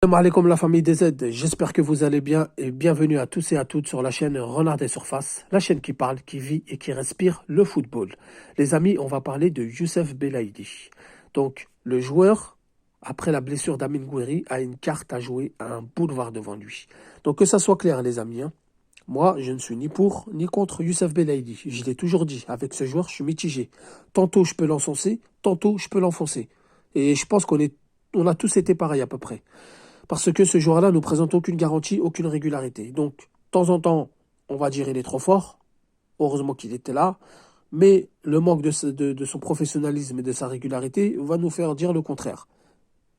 Salam alaikum la famille des Z, j'espère que vous allez bien et bienvenue à tous et à toutes sur la chaîne Renard des Surfaces, la chaîne qui parle, qui vit et qui respire le football. Les amis, on va parler de Youssef Belaïdi. Donc, le joueur, après la blessure d'Amin Gouiri, a une carte à jouer, à un boulevard devant lui. Donc que ça soit clair les amis, hein. Moi, je ne suis ni pour ni contre Youssef Belaïdi. Je l'ai toujours dit, avec ce joueur, je suis mitigé. Tantôt je peux l'encenser, tantôt je peux l'enfoncer. Et je pense on a tous été pareils à peu près. Parce que ce joueur-là ne nous présente aucune garantie, aucune régularité. Donc, de temps en temps, on va dire il est trop fort. Heureusement qu'il était là. Mais le manque de son professionnalisme et de sa régularité va nous faire dire le contraire.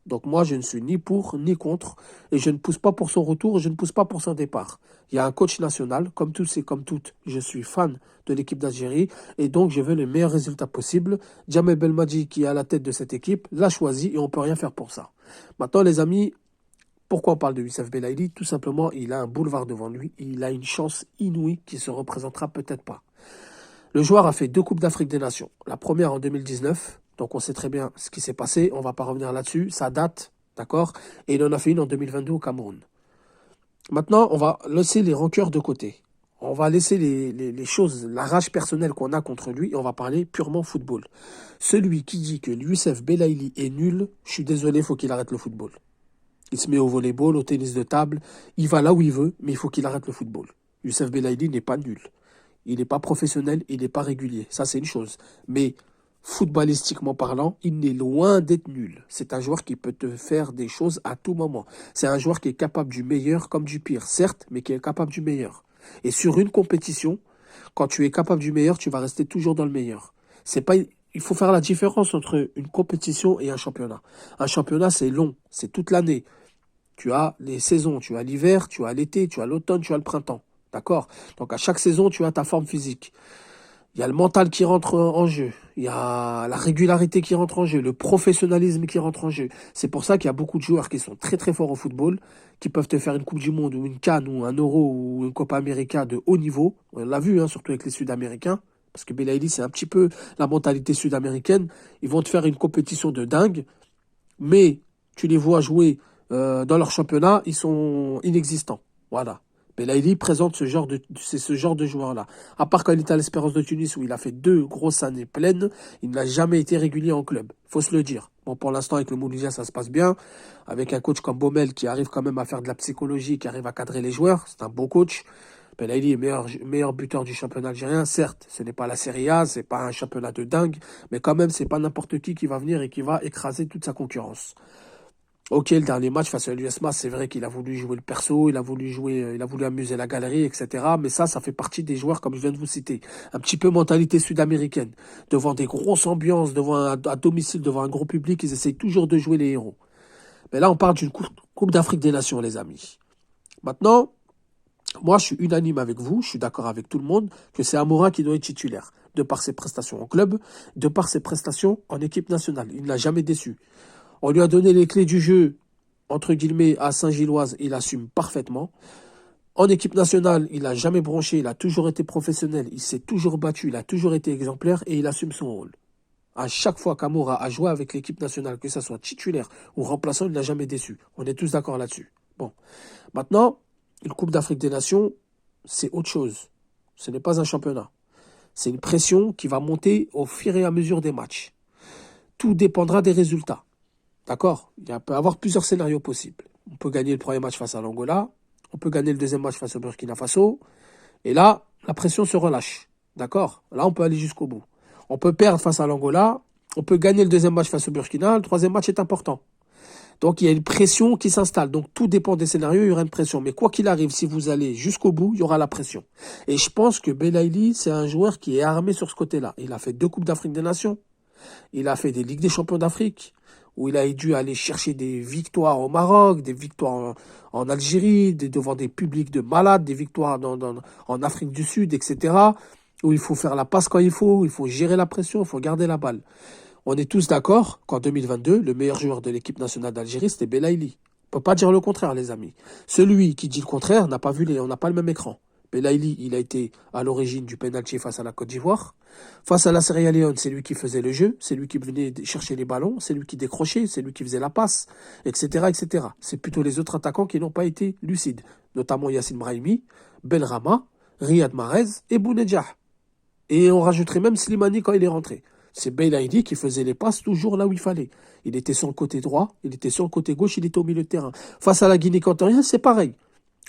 Donc moi, je ne suis ni pour ni contre. Et je ne pousse pas pour son retour, je ne pousse pas pour son départ. Il y a un coach national, comme tous et comme toutes. Je suis fan de l'équipe d'Algérie. Et donc, je veux les meilleurs résultats possibles. Djamel Belmadi, qui est à la tête de cette équipe, l'a choisi et on ne peut rien faire pour ça. Maintenant, les amis, pourquoi on parle de Youssef Belaïdi? Tout simplement, il a un boulevard devant lui. Il a une chance inouïe qui se représentera peut-être pas. Le joueur a fait 2 Coupes d'Afrique des Nations. La première en 2019. Donc on sait très bien ce qui s'est passé. On ne va pas revenir là-dessus. Ça date, d'accord? Et il en a fait une en 2022 au Cameroun. Maintenant, on va laisser les rancœurs de côté. On va laisser les choses, la rage personnelle qu'on a contre lui et on va parler purement football. Celui qui dit que Youssef Belaïdi est nul, je suis désolé, il faut qu'il arrête le football. Il se met au volleyball, au tennis de table. Il va là où il veut, mais il faut qu'il arrête le football. Youssef Belaïdi n'est pas nul. Il n'est pas professionnel, il n'est pas régulier. Ça, c'est une chose. Mais footballistiquement parlant, il n'est loin d'être nul. C'est un joueur qui peut te faire des choses à tout moment. C'est un joueur qui est capable du meilleur comme du pire, certes, mais qui est capable du meilleur. Et sur une compétition, quand tu es capable du meilleur, tu vas rester toujours dans le meilleur. C'est pas, il faut faire la différence entre une compétition et un championnat. Un championnat, c'est long, c'est toute l'année. Tu as les saisons, tu as l'hiver, tu as l'été, tu as l'automne, tu as le printemps. D'accord? Donc à chaque saison, tu as ta forme physique. Il y a le mental qui rentre en jeu. Il y a la régularité qui rentre en jeu, le professionnalisme qui rentre en jeu. C'est pour ça qu'il y a beaucoup de joueurs qui sont très très forts au football, qui peuvent te faire une Coupe du Monde ou une CAN ou un Euro ou une Copa América de haut niveau. On l'a vu, hein, surtout avec les Sud-Américains. Parce que Belaïdi, c'est un petit peu la mentalité sud-américaine. Ils vont te faire une compétition de dingue, mais tu les vois jouer dans leur championnat, ils sont inexistants. Voilà. Belaïdi présente c'est ce genre de joueur-là. À part quand il était à l'Espérance de Tunis où il a fait 2 grosses années pleines, il n'a jamais été régulier en club. Faut se le dire. Bon, pour l'instant, avec le Mouloudia, ça se passe bien. Avec un coach comme Baumel qui arrive quand même à faire de la psychologie, qui arrive à cadrer les joueurs. C'est un bon coach. Belaïdi est meilleur buteur du championnat algérien. Certes, ce n'est pas la Serie A, c'est pas un championnat de dingue, mais quand même, c'est pas n'importe qui va venir et qui va écraser toute sa concurrence. Ok, le dernier match face à l'USMA, c'est vrai qu'il a voulu jouer le perso, il a voulu jouer, il a voulu amuser la galerie, etc. Mais ça fait partie des joueurs, comme je viens de vous citer. Un petit peu mentalité sud-américaine. Devant des grosses ambiances, à domicile, devant un gros public, ils essayent toujours de jouer les héros. Mais là, on parle d'une coupe d'Afrique des Nations, les amis. Maintenant, moi, je suis unanime avec vous, je suis d'accord avec tout le monde, que c'est Amoura qui doit être titulaire. De par ses prestations en club, de par ses prestations en équipe nationale. Il ne l'a jamais déçu. On lui a donné les clés du jeu, entre guillemets, à Saint-Gilloise, il assume parfaitement. En équipe nationale, il n'a jamais bronché, il a toujours été professionnel, il s'est toujours battu, il a toujours été exemplaire et il assume son rôle. À chaque fois qu'Amoura a joué avec l'équipe nationale, que ce soit titulaire ou remplaçant, il n'a jamais déçu. On est tous d'accord là-dessus. Bon. Maintenant, une Coupe d'Afrique des Nations, c'est autre chose. Ce n'est pas un championnat. C'est une pression qui va monter au fur et à mesure des matchs. Tout dépendra des résultats. D'accord? Il peut y avoir plusieurs scénarios possibles. On peut gagner le premier match face à l'Angola, on peut gagner le deuxième match face au Burkina Faso, et là, la pression se relâche. D'accord? Là, on peut aller jusqu'au bout. On peut perdre face à l'Angola, on peut gagner le deuxième match face au Burkina, le troisième match est important. Donc, il y a une pression qui s'installe. Donc, tout dépend des scénarios, il y aura une pression. Mais quoi qu'il arrive, si vous allez jusqu'au bout, il y aura la pression. Et je pense que Belaïdi, c'est un joueur qui est armé sur ce côté-là. Il a fait 2 Coupes d'Afrique des Nations, il a fait des Ligues des Champions d'Afrique, où il a dû aller chercher des victoires au Maroc, des victoires en Algérie, devant des publics de malades, des victoires en Afrique du Sud, etc., où il faut faire la passe quand il faut gérer la pression, il faut garder la balle. On est tous d'accord qu'en 2022, le meilleur joueur de l'équipe nationale d'Algérie, c'était Belaïdi. On ne peut pas dire le contraire, les amis. Celui qui dit le contraire n'a pas vu on n'a pas le même écran. Belaïli, il a été à l'origine du penalty face à la Côte d'Ivoire. Face à la Sierra Leone, c'est lui qui faisait le jeu, c'est lui qui venait chercher les ballons, c'est lui qui décrochait, c'est lui qui faisait la passe, etc., etc. C'est plutôt les autres attaquants qui n'ont pas été lucides, notamment Yassine Brahimi, Benrahma, Riyad Mahrez et Bounedjah. Et on rajouterait même Slimani quand il est rentré. C'est Belaïli qui faisait les passes toujours là où il fallait. Il était sur le côté droit, il était sur le côté gauche, il était au milieu de terrain. Face à la Guinée équatorienne, c'est pareil.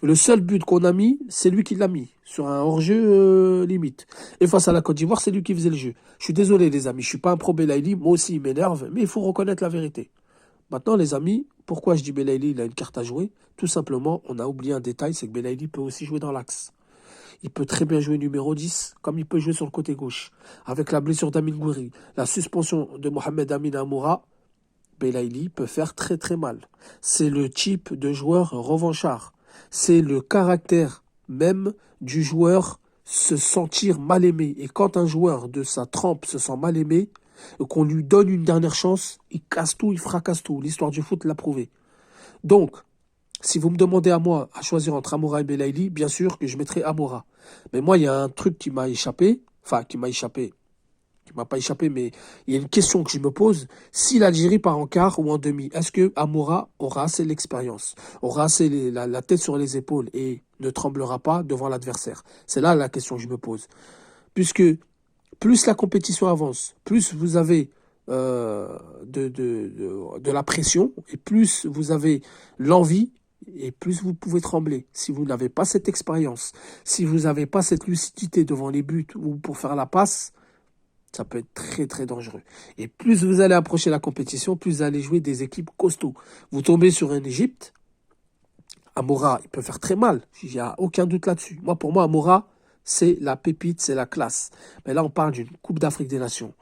Le seul but qu'on a mis, c'est lui qui l'a mis, sur un hors-jeu limite. Et face à la Côte d'Ivoire, c'est lui qui faisait le jeu. Je suis désolé les amis, je suis pas un pro Belaïli, moi aussi il m'énerve, mais il faut reconnaître la vérité. Maintenant les amis, pourquoi je dis Belaïli, il a une carte à jouer? Tout simplement, on a oublié un détail, c'est que Belaïli peut aussi jouer dans l'axe. Il peut très bien jouer numéro 10, comme il peut jouer sur le côté gauche. Avec la blessure d'Amin Gouiri, la suspension de Mohamed Amin Amoura, Belaïli peut faire très très mal. C'est le type de joueur revanchard. C'est le caractère même du joueur se sentir mal aimé. Et quand un joueur de sa trempe se sent mal aimé, et qu'on lui donne une dernière chance, il casse tout, il fracasse tout. L'histoire du foot l'a prouvé. Donc, si vous me demandez à moi à choisir entre Amoura et Belaïli, bien sûr que je mettrai Amoura. Mais moi, il y a un truc qui m'a échappé, qui m'a pas échappé, mais il y a une question que je me pose. Si l'Algérie part en quart ou en demi, est-ce que Amoura aura assez l'expérience, aura assez la tête sur les épaules et ne tremblera pas devant l'adversaire? C'est là la question que je me pose. Puisque plus la compétition avance, plus vous avez de la pression et plus vous avez l'envie et plus vous pouvez trembler. Si vous n'avez pas cette expérience, si vous n'avez pas cette lucidité devant les buts ou pour faire la passe, ça peut être très très dangereux. Et plus vous allez approcher la compétition, plus vous allez jouer des équipes costauds. Vous tombez sur un Égypte, Amoura, il peut faire très mal. Il n'y a aucun doute là-dessus. Pour moi, Amoura, c'est la pépite, c'est la classe. Mais là, on parle d'une Coupe d'Afrique des Nations,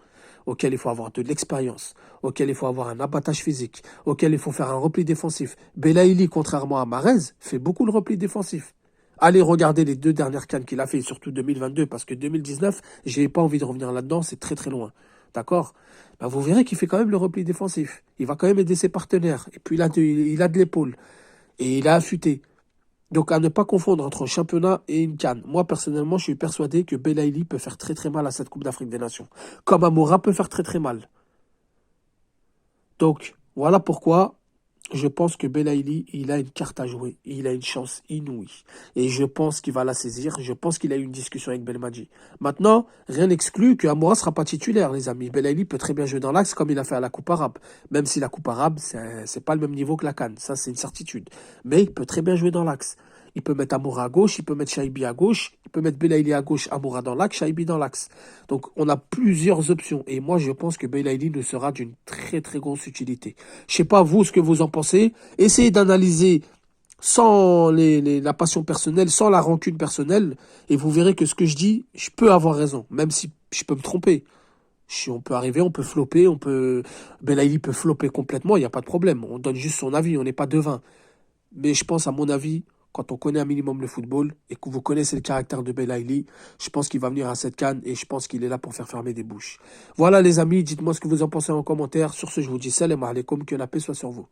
auquel il faut avoir de l'expérience, auquel il faut avoir un abattage physique, auquel il faut faire un repli défensif. Belaïli, contrairement à Mahrez, fait beaucoup le repli défensif. Allez regarder les 2 dernières CAN qu'il a fait, surtout 2022, parce que 2019, j'ai pas envie de revenir là-dedans, c'est très très loin. D'accord? Vous verrez qu'il fait quand même le repli défensif. Il va quand même aider ses partenaires. Et puis il a de l'épaule. Et il a affûté. Donc à ne pas confondre entre un championnat et une CAN. Moi personnellement, je suis persuadé que Belaïli peut faire très très mal à cette Coupe d'Afrique des Nations. Comme Amoura peut faire très très mal. Donc voilà pourquoi je pense que Belaïli, il a une carte à jouer. Il a une chance inouïe. Et je pense qu'il va la saisir. Je pense qu'il a eu une discussion avec Belmadi. Maintenant, rien n'exclut que Amoura ne sera pas titulaire, les amis. Belaïli peut très bien jouer dans l'axe comme il a fait à la Coupe arabe. Même si la Coupe arabe, c'est pas le même niveau que la CAN. Ça, c'est une certitude. Mais il peut très bien jouer dans l'axe. Il peut mettre Amoura à gauche, il peut mettre Chaibi à gauche, il peut mettre Belaïli à gauche, Amoura dans l'axe, Chaibi dans l'axe. Donc on a plusieurs options. Et moi je pense que Belaïli nous sera d'une très très grosse utilité. Je sais pas vous ce que vous en pensez. Essayez d'analyser sans la passion personnelle, sans la rancune personnelle. Et vous verrez que ce que je dis, je peux avoir raison. Même si je peux me tromper. On peut arriver, on peut flopper, Belaïli peut flopper complètement, il n'y a pas de problème. On donne juste son avis, on n'est pas devin. Mais je pense à mon avis, quand on connaît un minimum le football et que vous connaissez le caractère de Belaïli, je pense qu'il va venir à cette CAN et je pense qu'il est là pour faire fermer des bouches. Voilà les amis, dites-moi ce que vous en pensez en commentaire. Sur ce, je vous dis salam alaikum, que la paix soit sur vous.